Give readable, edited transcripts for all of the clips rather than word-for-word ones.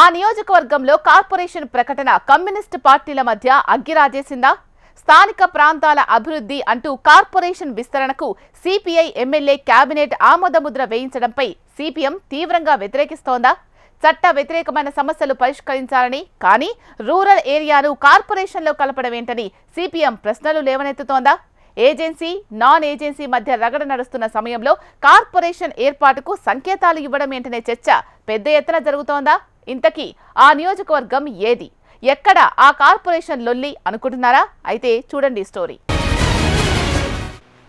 ఆ నియోజకవర్గంలో కార్పొరేషన్ ప్రకటన కమ్యూనిస్టు పార్టీల మధ్య అగ్గిరాజేసిందా? స్థానిక ప్రాంతాల అభివృద్ధి అంటూ కార్పొరేషన్ విస్తరణకు సిపిఐ ఎమ్మెల్యే కేబినెట్ ఆమోదముద్ర వేయించడంపై సిపిఎం తీవ్రంగా వ్యతిరేకిస్తోందా? చట్ట వ్యతిరేకమైన సమస్యలు పరిష్కరించాలని, కానీ రూరల్ ఏరియాను కార్పొరేషన్లో కలపడం ఏంటని సిపిఎం ప్రశ్నలు లేవనెత్తుతోందా? ఏజెన్సీ, నాన్ ఏజెన్సీ మధ్య రగడ నడుస్తున్న సమయంలో కార్పొరేషన్ ఏర్పాటుకు సంకేతాలు ఇవ్వడం ఏంటనే చర్చ పెద్ద ఎత్తున జరుగుతోందా? ఇంతకీ ఆ నియోజకవర్గం ఏది? ఎక్కడ ఆ కార్పొరేషన్ లొల్లి అనుకుంటున్నారా? అయితే చూడండి స్టోరీ.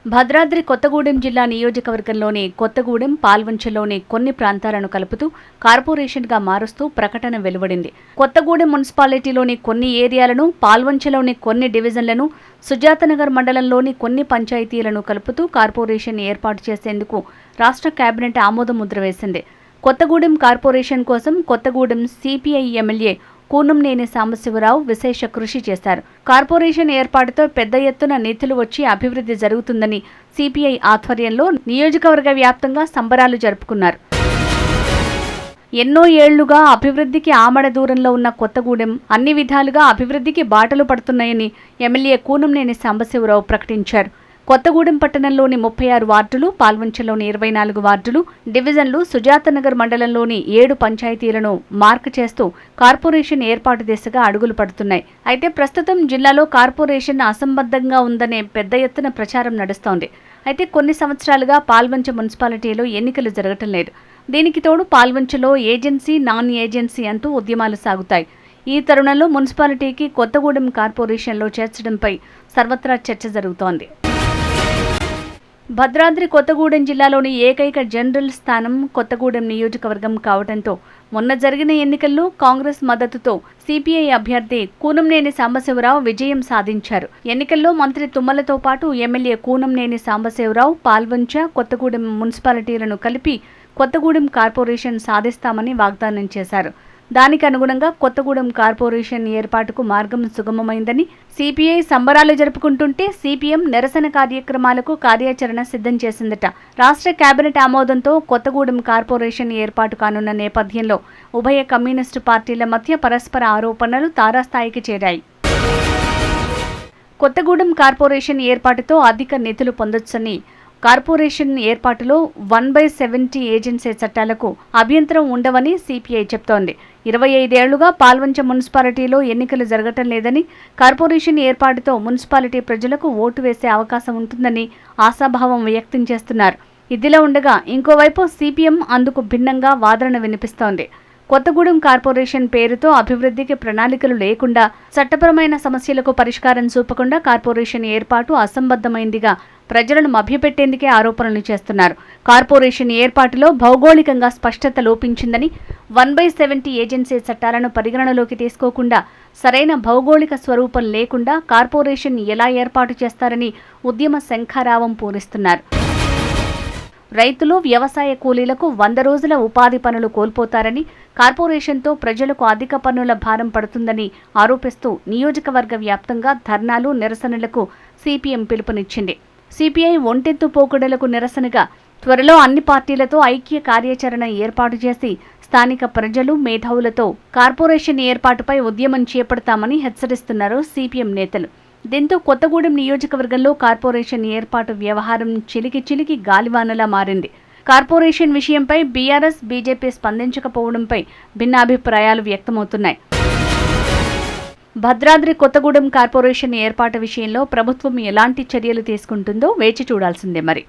భద్రాద్రి కొత్తగూడెం జిల్లా నియోజకవర్గంలోని కొత్తగూడెం, పాల్వంచలోని కొన్ని ప్రాంతాలను కలుపుతూ కార్పొరేషన్గా మారుస్తూ ప్రకటన వెలువడింది. కొత్తగూడెం మున్సిపాలిటీలోని కొన్ని ఏరియాలను, పాల్వంచలోని కొన్ని డివిజన్లను, సుజాతనగర్ మండలంలోని కొన్ని పంచాయతీలను కలుపుతూ కార్పొరేషన్ ఏర్పాటు చేసేందుకు రాష్ట్ర కేబినెట్ ఆమోద ముద్ర వేసింది. కొత్తగూడెం కార్పొరేషన్ కోసం కొత్తగూడెం సిపిఐ ఎమ్మెల్యే కూనంనేని సాంబశివరావు విశేష కృషి చేశారు. కార్పొరేషన్ ఏర్పాటుతో పెద్ద ఎత్తున నిధులు వచ్చి అభివృద్ధి జరుగుతుందని సిపిఐ ఆధ్వర్యంలో నియోజకవర్గ వ్యాప్తంగా సంబరాలు జరుపుకున్నారు. ఎన్నో ఏళ్లుగా అభివృద్ధికి ఆమడ దూరంలో ఉన్న కొత్తగూడెం అన్ని విధాలుగా అభివృద్ధికి బాటలు పడుతున్నాయని ఎమ్మెల్యే కూనంనేని సాంబశివరావు ప్రకటించారు. కొత్తగూడెం పట్టణంలోని 36 వార్డులు, పాల్వంచలోని 24 వార్డులు, డివిజన్లు, సుజాతనగర్ మండలంలోని 7 పంచాయతీలను మార్క్ చేస్తూ కార్పొరేషన్ ఏర్పాటు దిశగా అడుగులు పడుతున్నాయి. అయితే ప్రస్తుతం జిల్లాలో కార్పొరేషన్ అసంబద్ధంగా ఉందనే పెద్ద ఎత్తున ప్రచారం నడుస్తోంది. అయితే కొన్ని సంవత్సరాలుగా పాల్వంచ మున్సిపాలిటీలో ఎన్నికలు జరగటం లేదు. దీనికి తోడు పాల్వంచలో ఏజెన్సీ, నాన్ ఏజెన్సీ అంటూ ఉద్యమాలు సాగుతాయి. ఈ తరుణంలో మున్సిపాలిటీకి కొత్తగూడెం కార్పొరేషన్లో చేర్చడంపై సర్వత్రా చర్చ జరుగుతోంది. భద్రాద్రి కొత్తగూడెం జిల్లాలోని ఏకైక జనరల్ స్థానం కొత్తగూడెం నియోజకవర్గం కావడంతో మొన్న జరిగిన ఎన్నికల్లో కాంగ్రెస్ మద్దతుతో సిపిఐ అభ్యర్థి కూనంనేని సాంబశివరావు విజయం సాధించారు. ఎన్నికల్లో మంత్రి తుమ్మలతో పాటు ఎమ్మెల్యే కూనంనేని సాంబశివరావు పాల్వంచ, కొత్తగూడెం మున్సిపాలిటీలను కలిపి కొత్తగూడెం కార్పొరేషన్ సాధిస్తామని వాగ్దానం చేశారు. దానికి అనుగుణంగా కొత్తగూడెం కార్పొరేషన్ ఏర్పాటుకు మార్గం సుగమమైందని సిపిఐ సంబరాలు జరుపుకుంటుంటే సిపిఎం నిరసన కార్యక్రమాలకు కార్యాచరణ సిద్ధం చేసిందట. రాష్ట్ర కేబినెట్ ఆమోదంతో కొత్తగూడెం కార్పొరేషన్ ఏర్పాటు కానున్న నేపథ్యంలో ఉభయ కమ్యూనిస్టు పార్టీల మధ్య పరస్పర ఆరోపణలు తారాస్థాయికి చేరాయి. కొత్తగూడెం కార్పొరేషన్ ఏర్పాటుతో అధిక నిధులు పొందొచ్చని, కార్పొరేషన్ ఏర్పాటులో 1/70 ఏజెన్సీ చట్టాలకు అభ్యంతరం ఉండవని సిపిఐ చెప్తోంది. 25 ఏళ్లుగా పాల్వంచ మున్సిపాలిటీలో ఎన్నికలు జరగటం లేదని, కార్పొరేషన్ ఏర్పాటుతో మున్సిపాలిటీ ప్రజలకు ఓటు వేసే అవకాశం ఉంటుందని ఆశాభావం వ్యక్తం చేస్తున్నారు. ఇదిలా ఉండగా ఇంకోవైపు సిపిఎం అందుకు భిన్నంగా వాదన వినిపిస్తోంది. కొత్తగూడెం కార్పొరేషన్ పేరుతో అభివృద్ధికి ప్రణాళికలు లేకుండా, చట్టపరమైన సమస్యలకు పరిష్కారం చూపకుండా కార్పొరేషన్ ఏర్పాటు అసంబద్ధమైందిగా ప్రజలను మభ్యపెట్టేందుకే ఆరోపణలు చేస్తున్నారు. కార్పొరేషన్ ఏర్పాటులో భౌగోళికంగా స్పష్టత లోపించిందని, 1/70 ఏజెన్సీ చట్టాలను పరిగణనలోకి తీసుకోకుండా, సరైన భౌగోళిక స్వరూపం లేకుండా కార్పొరేషన్ ఎలా ఏర్పాటు చేస్తారని ఉద్యమ శంఖారావం పూరిస్తున్నారు. రైతులు, వ్యవసాయ కూలీలకు 100 రోజుల ఉపాధి పనులు కోల్పోతారని, కార్పొరేషన్తో ప్రజలకు అధిక పన్నుల భారం పడుతుందని ఆరోపిస్తూ నియోజకవర్గ వ్యాప్తంగా ధర్నాలు, నిరసనలకు సిపిఎం పిలుపునిచ్చింది. సిపిఐ ఒంటెత్తు పోకడలకు నిరసనగా త్వరలో అన్ని పార్టీలతో ఐక్య కార్యాచరణ ఏర్పాటు చేసి స్థానిక ప్రజలు, మేధావులతో కార్పొరేషన్ ఏర్పాటుపై ఉద్యమం చేపడతామని హెచ్చరిస్తున్నారు సిపిఎం నేతలు. దీంతో కొత్తగూడెం నియోజకవర్గంలో కార్పొరేషన్ ఏర్పాటు వ్యవహారం చిలికి గాలివానలా మారింది. కార్పొరేషన్ విషయంపై బీఆర్ఎస్, బీజేపీ స్పందించకపోవడంపై భిన్నాభిప్రాయాలు వ్యక్తమవుతున్నాయి. భద్రాద్రి కొత్తగూడెం కార్పొరేషన్ ఏర్పాటు విషయంలో ప్రభుత్వం ఎలాంటి చర్యలు తీసుకుంటుందో వేచి చూడాల్సిందే మరి.